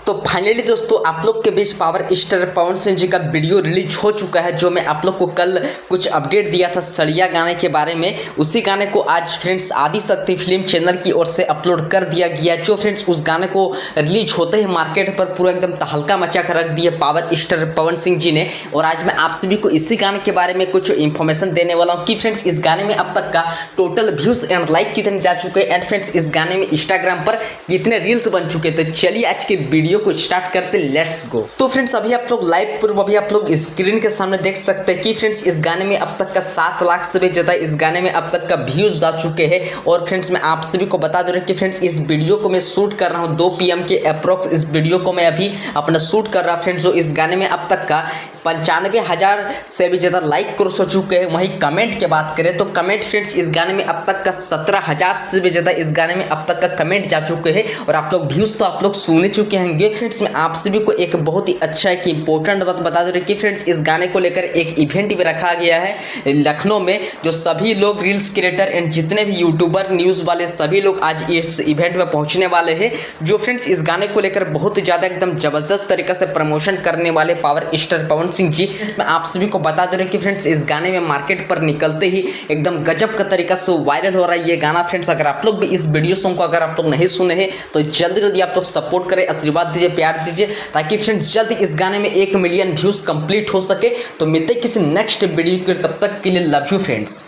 तो फाइनली दोस्तों आप लोग के बीच पावर स्टार पवन सिंह जी का वीडियो रिलीज हो चुका है, जो मैं आप लोग को कल कुछ अपडेट दिया था सड़िया गाने के बारे में। उसी गाने को आज फ्रेंड्स आदि शक्ति फिल्म चैनल की ओर से अपलोड कर दिया गया। जो फ्रेंड्स उस गाने को रिलीज होते ही मार्केट पर पूरा एकदम तहलका मचा कर रख दिया पावर स्टार पवन सिंह जी ने। और आज मैं आप सभी को इसी गाने के बारे में कुछ इन्फॉर्मेशन देने वाला हूँ कि फ्रेंड्स इस गाने में अब तक का टोटल व्यूज एंड लाइक कितने जा चुके हैं एंड फ्रेंड्स इस गाने में इंस्टाग्राम पर कितने रील्स बन चुके। तो चलिए आज के वीडियो को स्टार्ट करते, लेट्स गो। तो फ्रेंड्स अभी आप लोग लाइव प्रूफ अभी आप लोग स्क्रीन के सामने देख सकते हैं कि फ्रेंड्स इस गाने में अब तक का 7 लाख से भी ज्यादा इस गाने में अब तक का व्यूज जा चुके हैं। और फ्रेंड्स मैं आप सभी को बता दे रहा हूं कि फ्रेंड्स इस वीडियो को मैं शूट कर रहा हूं 2 PM के अप्रोक्स। इस वीडियो को मैं अभी अपना शूट कर रहा फ्रेंड्स। जो इस गाने में अब तक का 95,000 से भी ज्यादा लाइक क्रॉस हो चुके हैं। वहीं कमेंट की बात करें तो कमेंट फ्रेंड्स इस गाने में अब तक का 17,000 से भी ज्यादा इस गाने में अब तक का कमेंट जा चुके हैं। और आप लोग व्यूज तो आप लोग सुन चुके होंगे। फ्रेंड्स मैं आप सभी को एक बहुत ही अच्छा एक इंपॉर्टेंट बात बता दे रही कि फ्रेंड्स इस गाने को लेकर एक इवेंट भी रखा गया है लखनऊ में। जो सभी लोग रील्स क्रिएटर एंड जितने भी यूट्यूबर न्यूज वाले सभी लोग आज इस इवेंट में पहुंचने वाले हैं। जो फ्रेंड्स इस गाने को लेकर बहुत ज्यादा एकदम जबरदस्त तरीके से प्रमोशन करने वाले पावर स्टार पवन सिंह जी। मैं आप सभी को बता दे रहे कि फ्रेंड्स इस गाने में मार्केट पर निकलते ही एकदम गजब का तरीका से वायरल हो रहा है ये गाना। फ्रेंड्स अगर आप लोग भी इस वीडियो सॉन्ग को अगर आप लोग नहीं सुने हैं तो जल्दी जल्दी आप लोग सपोर्ट करें, आशीर्वाद दीजिए, प्यार दीजिए, ताकि फ्रेंड्स जल्दी इस गाने में 1 मिलियन व्यूज कंप्लीट हो सके। तो मिलते किसी नेक्स्ट वीडियो के, तब तक के लिए लव यू फ्रेंड्स।